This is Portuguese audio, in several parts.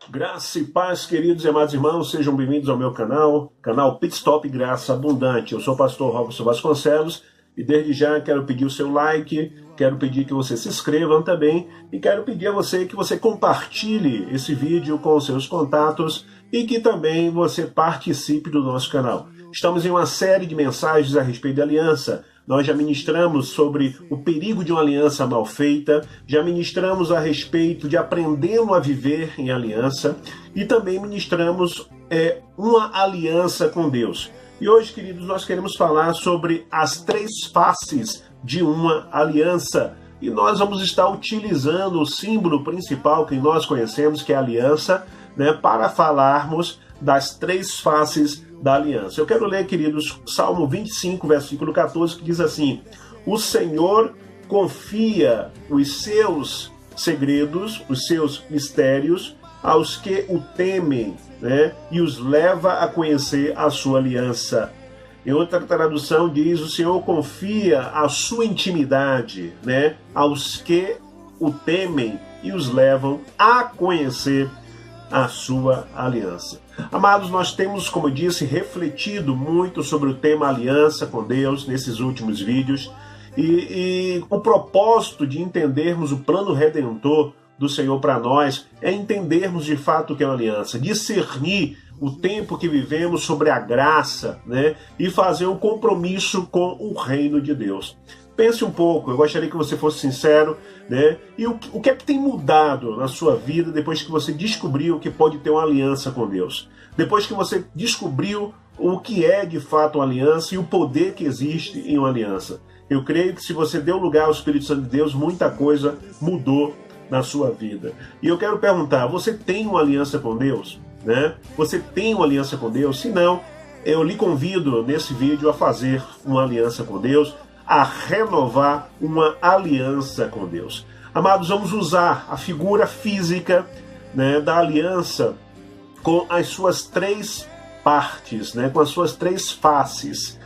Graça e paz, queridos e amados irmãos, sejam bem-vindos ao meu canal Pit Stop Graça Abundante. Eu sou o pastor Robson Vasconcelos e desde já quero pedir o seu like, quero pedir que você se inscreva também e quero pedir a você que você compartilhe esse vídeo com os seus contatos e que também você participe do nosso canal. Estamos em uma série de mensagens a respeito da aliança. Nós já ministramos sobre o perigo de uma aliança mal feita, já ministramos a respeito de aprendendo a viver em aliança e também ministramos uma aliança com Deus. E hoje, queridos, nós queremos falar sobre as três faces de uma aliança. E nós vamos estar utilizando o símbolo principal que nós conhecemos, que é a aliança, para falarmos das três faces da aliança. Eu quero ler, queridos, Salmo 25, versículo 14, que diz assim: o Senhor confia os seus segredos, os seus mistérios, aos que o temem, e os leva a conhecer a sua aliança. Em outra tradução diz: o Senhor confia a sua intimidade, aos que o temem e os levam a conhecer a sua aliança. Amados, nós temos, como eu disse, refletido muito sobre o tema aliança com Deus nesses últimos vídeos e o propósito de entendermos o plano redentor do Senhor para nós é entendermos de fato o que é uma aliança, discernir o tempo que vivemos sobre a graça, e fazer um compromisso com o reino de Deus. Pense um pouco, eu gostaria que você fosse sincero, e o que é que tem mudado na sua vida depois que você descobriu que pode ter uma aliança com Deus? Depois que você descobriu o que é de fato uma aliança e o poder que existe em uma aliança. Eu creio que se você deu lugar ao Espírito Santo de Deus, muita coisa mudou na sua vida. E eu quero perguntar, você tem uma aliança com Deus? Você tem uma aliança com Deus? Se não, eu lhe convido nesse vídeo a fazer uma aliança com Deus, a renovar uma aliança com Deus. Amados, vamos usar a figura física da aliança com as suas três partes, com as suas três faces.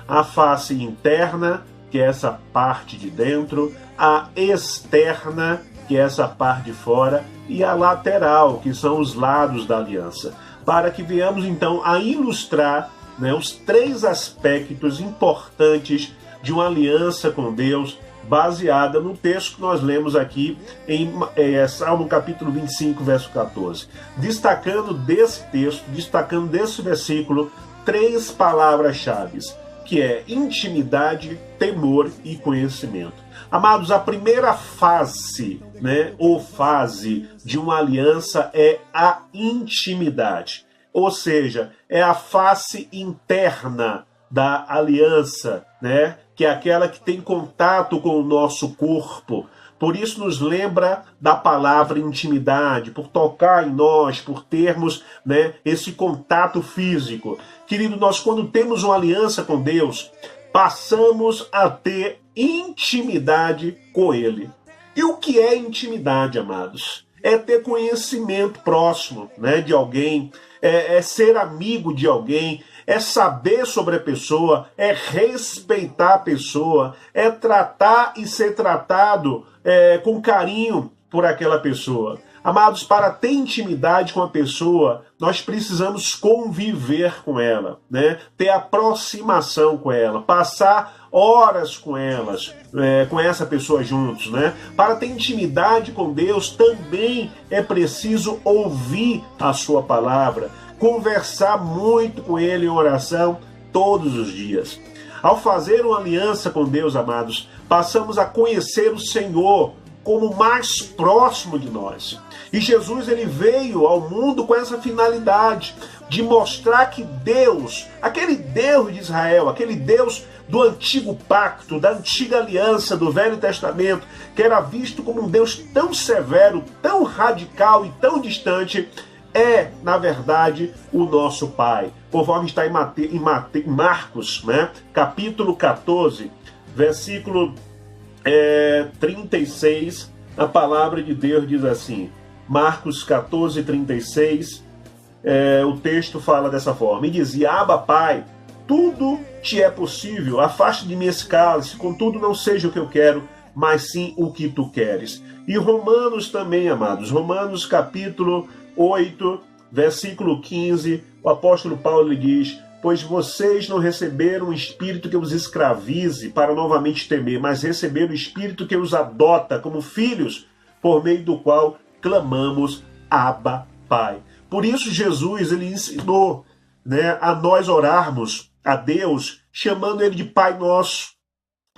A face interna, que é essa parte de dentro, a externa, que é essa parte de fora, e a lateral, que são os lados da aliança, para que venhamos então a ilustrar os três aspectos importantes de uma aliança com Deus, baseada no texto que nós lemos aqui em Salmo capítulo 25, verso 14. Destacando desse texto, destacando desse versículo, três palavras-chave, que é intimidade, temor e conhecimento. Amados, a primeira face, ou fase de uma aliança é a intimidade. Ou seja, é a face interna da aliança, que é aquela que tem contato com o nosso corpo. Por isso nos lembra da palavra intimidade, por tocar em nós, por termos esse contato físico. Querido, nós quando temos uma aliança com Deus, passamos a ter intimidade com Ele. E o que é intimidade, amados? É ter conhecimento próximo de alguém, é ser amigo de alguém, é saber sobre a pessoa, é respeitar a pessoa, é tratar e ser tratado com carinho por aquela pessoa. Amados, para ter intimidade com a pessoa, nós precisamos conviver com ela, ter aproximação com ela, passar horas com elas, com essa pessoa juntos. Para ter intimidade com Deus, também é preciso ouvir a sua palavra, conversar muito com Ele em oração todos os dias. Ao fazer uma aliança com Deus, amados, passamos a conhecer o Senhor como mais próximo de nós. E Jesus, ele veio ao mundo com essa finalidade de mostrar que Deus, aquele Deus de Israel, aquele Deus do antigo pacto, da antiga aliança, do Velho Testamento, que era visto como um Deus tão severo, tão radical e tão distante, é, na verdade, o nosso Pai. Conforme está em Marcos, capítulo 14, versículo 36, a palavra de Deus diz assim, Marcos 14, 36, o texto fala dessa forma, e dizia: Abba, Pai, tudo te é possível, afaste de mim esse cálice, contudo não seja o que eu quero, mas sim o que tu queres. E Romanos também, amados, Romanos capítulo 8, versículo 15, o apóstolo Paulo lhe diz: pois vocês não receberam um espírito que os escravize para novamente temer, mas receberam o espírito que os adota como filhos, por meio do qual clamamos, Abba, Pai. Por isso Jesus, ele ensinou, né, a nós orarmos a Deus, chamando ele de Pai Nosso,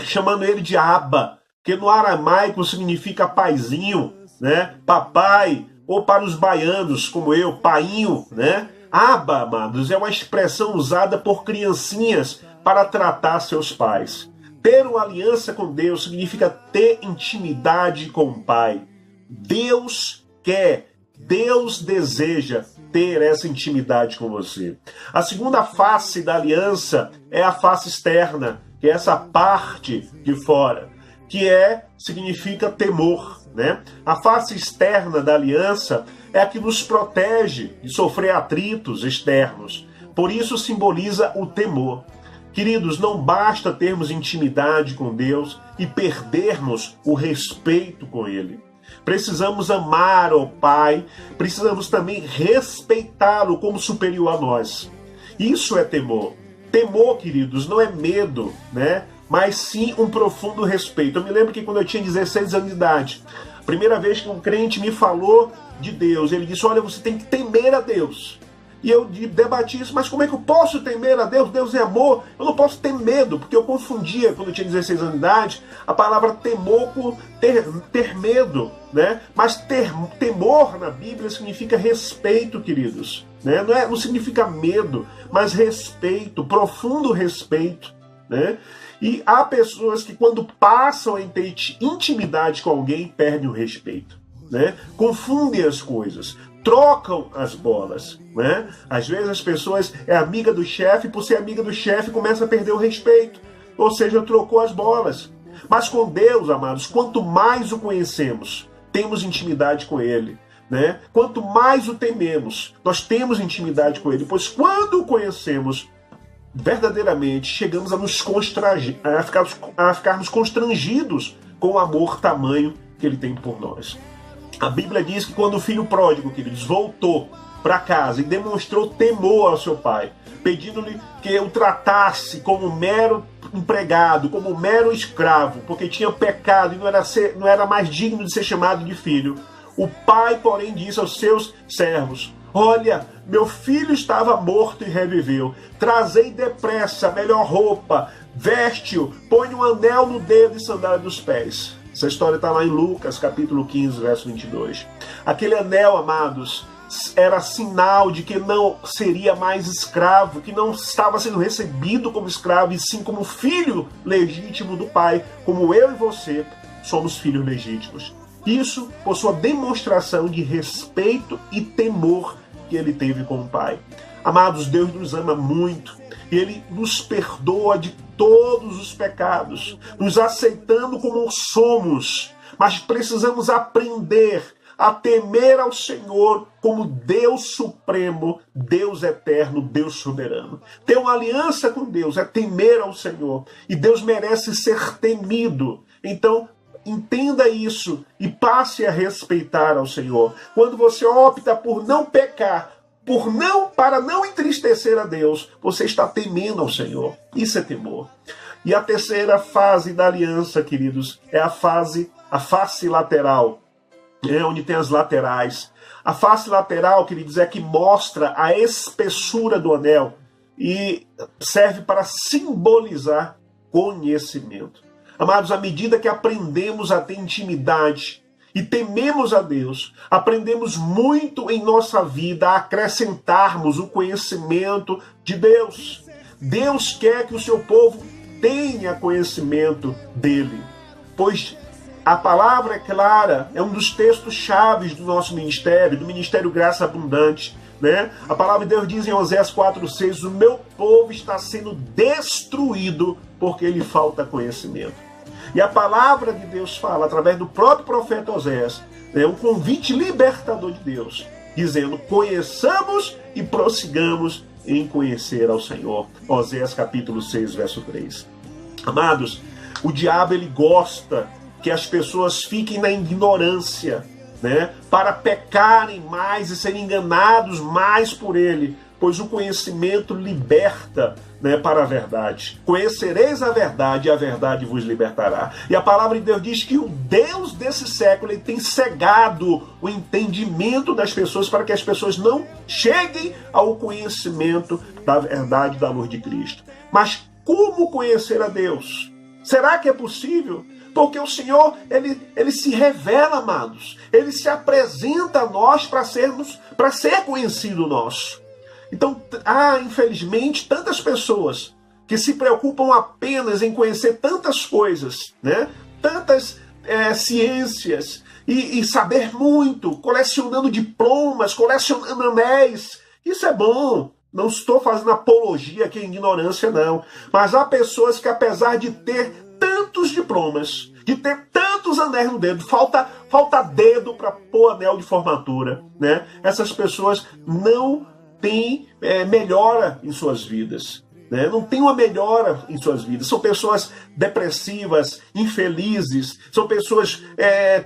chamando ele de Abba, que no aramaico significa paizinho, né, papai, ou para os baianos, como eu, painho, né? Abba, amados, é uma expressão usada por criancinhas para tratar seus pais. Ter uma aliança com Deus significa ter intimidade com o Pai. Deus quer, Deus deseja ter essa intimidade com você. A segunda face da aliança é a face externa, que é essa parte de fora, que significa temor, né? A face externa da aliança é a que nos protege de sofrer atritos externos. Por isso simboliza o temor. Queridos, não basta termos intimidade com Deus e perdermos o respeito com Ele. Precisamos amar o Pai, precisamos também respeitá-lo como superior a nós. Isso é temor. Temor, queridos, não é medo, né? Mas sim um profundo respeito. Eu me lembro que quando eu tinha 16 anos de idade, a primeira vez que um crente me falou de Deus, ele disse: olha, você tem que temer a Deus. E eu debati isso, mas como é que eu posso temer a Deus? Deus é amor, eu não posso ter medo, porque eu confundia, quando eu tinha 16 anos de idade, a palavra temor com ter medo, né? Mas temor na Bíblia significa respeito, queridos, né? Não significa medo, mas respeito, profundo respeito, né? E há pessoas que quando passam a ter intimidade com alguém, perdem o respeito, né? Confundem as coisas, trocam as bolas, né? Às vezes as pessoas é amiga do chefe, por ser amiga do chefe começa a perder o respeito, ou seja, trocou as bolas. Mas com Deus, amados, quanto mais o conhecemos, temos intimidade com Ele, né? Quanto mais o tememos, nós temos intimidade com Ele, pois quando o conhecemos verdadeiramente, chegamos a nos constranger, a ficarmos constrangidos com o amor tamanho que Ele tem por nós. A Bíblia diz que quando o filho pródigo, queridos, voltou para casa e demonstrou temor ao seu pai, pedindo-lhe que o tratasse como um mero empregado, como um mero escravo, porque tinha pecado e não era mais digno de ser chamado de filho, o pai, porém, disse aos seus servos: olha, meu filho estava morto e reviveu. Trazei depressa a melhor roupa, veste-o, põe um anel no dedo e sandália dos pés. Essa história está lá em Lucas, capítulo 15, verso 22. Aquele anel, amados, era sinal de que não seria mais escravo, que não estava sendo recebido como escravo, e sim como filho legítimo do Pai, como eu e você somos filhos legítimos. Isso por sua demonstração de respeito e temor que ele teve com o Pai. Amados, Deus nos ama muito. Ele nos perdoa de todos os pecados, nos aceitando como somos. Mas precisamos aprender a temer ao Senhor como Deus supremo, Deus eterno, Deus soberano. Ter uma aliança com Deus é temer ao Senhor. E Deus merece ser temido. Então, entenda isso e passe a respeitar ao Senhor. Quando você opta por não pecar, para não entristecer a Deus, você está temendo ao Senhor. Isso é temor. E a terceira fase da aliança, queridos, é a face lateral, onde tem as laterais. A face lateral, queridos, é que mostra a espessura do anel e serve para simbolizar conhecimento. Amados, à medida que aprendemos a ter intimidade e tememos a Deus, aprendemos muito em nossa vida a acrescentarmos o conhecimento de Deus. Deus quer que o seu povo tenha conhecimento dele, pois a palavra é clara, é um dos textos chaves do nosso ministério, do Ministério Graça Abundante, né? A palavra de Deus diz em Oséias 4,6: o meu povo está sendo destruído porque lhe falta conhecimento. E a palavra de Deus fala, através do próprio profeta Oséias, um convite libertador de Deus, dizendo: conheçamos e prossigamos em conhecer ao Senhor. Oséias capítulo 6, verso 3. Amados, o diabo ele gosta que as pessoas fiquem na ignorância, né, para pecarem mais e serem enganados mais por ele, pois o conhecimento liberta, né, para a verdade. Conhecereis a verdade e a verdade vos libertará. E a palavra de Deus diz que o Deus desse século ele tem cegado o entendimento das pessoas para que as pessoas não cheguem ao conhecimento da verdade da luz de Cristo. Mas como conhecer a Deus? Será que é possível? Porque o Senhor, ele se revela, amados. Ele se apresenta a nós para ser conhecido nosso. Então, há, infelizmente, tantas pessoas que se preocupam apenas em conhecer tantas coisas, né? Tantas ciências, e saber muito, colecionando diplomas, colecionando anéis. Isso é bom. Não estou fazendo apologia aqui à ignorância, não. Mas há pessoas que, apesar de ter tantos diplomas, de ter tantos anéis no dedo, falta dedo para pôr anel de formatura, né? Essas pessoas não têm melhora em suas vidas, né? Não tem uma melhora em suas vidas. São pessoas depressivas, infelizes, são pessoas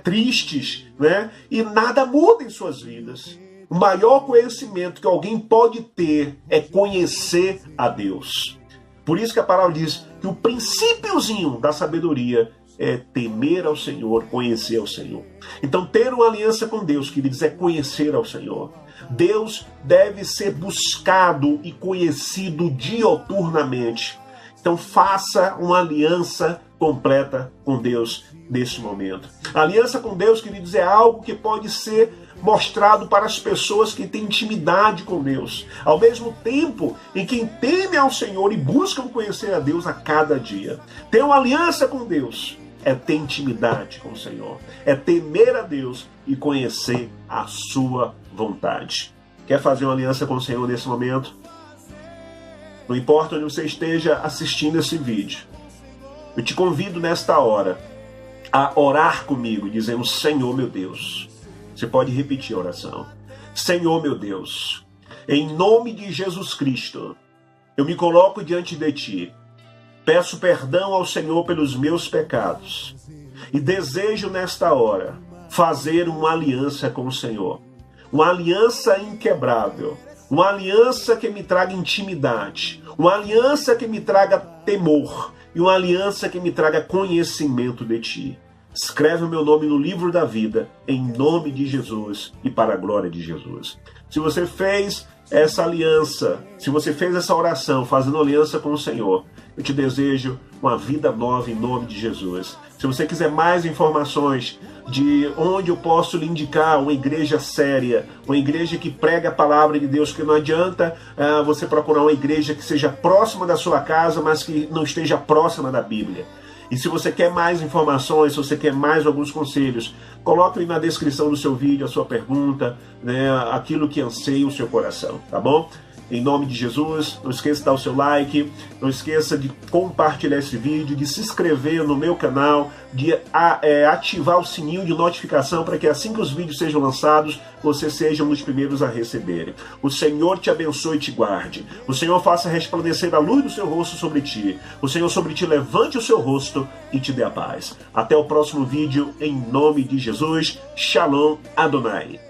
tristes, né? E nada muda em suas vidas. O maior conhecimento que alguém pode ter é conhecer a Deus. Por isso que a palavra diz que o princípiozinho da sabedoria é temer ao Senhor, conhecer ao Senhor. Então, ter uma aliança com Deus, queridos, é conhecer ao Senhor. Deus deve ser buscado e conhecido dioturnamente. Então, faça uma aliança completa com Deus neste momento. A aliança com Deus, queridos, é algo que pode ser mostrado para as pessoas que têm intimidade com Deus, ao mesmo tempo em quem teme ao Senhor e buscam conhecer a Deus a cada dia. Ter uma aliança com Deus é ter intimidade com o Senhor, é temer a Deus e conhecer a sua vontade. Quer fazer uma aliança com o Senhor nesse momento? Não importa onde você esteja assistindo esse vídeo, eu te convido nesta hora a orar comigo, dizendo: Senhor meu Deus. Você pode repetir a oração. Senhor meu Deus, em nome de Jesus Cristo, eu me coloco diante de Ti. Peço perdão ao Senhor pelos meus pecados. E desejo nesta hora fazer uma aliança com o Senhor. Uma aliança inquebrável. Uma aliança que me traga intimidade. Uma aliança que me traga temor. E uma aliança que me traga conhecimento de Ti. Escreve o meu nome no livro da vida, em nome de Jesus e para a glória de Jesus. Se você fez essa aliança, se você fez essa oração, fazendo aliança com o Senhor, eu te desejo uma vida nova em nome de Jesus. Se você quiser mais informações de onde eu posso lhe indicar uma igreja séria, uma igreja que prega a palavra de Deus, que não adianta você procurar uma igreja que seja próxima da sua casa, mas que não esteja próxima da Bíblia. E se você quer mais informações, se você quer mais alguns conselhos, coloque aí na descrição do seu vídeo a sua pergunta, né, aquilo que anseia o seu coração, tá bom? Em nome de Jesus, não esqueça de dar o seu like, não esqueça de compartilhar esse vídeo, de se inscrever no meu canal, de ativar o sininho de notificação para que assim que os vídeos sejam lançados, você seja um dos primeiros a receberem. O Senhor te abençoe e te guarde. O Senhor faça resplandecer a luz do seu rosto sobre ti. O Senhor sobre ti levante o seu rosto e te dê a paz. Até o próximo vídeo, em nome de Jesus. Shalom Adonai.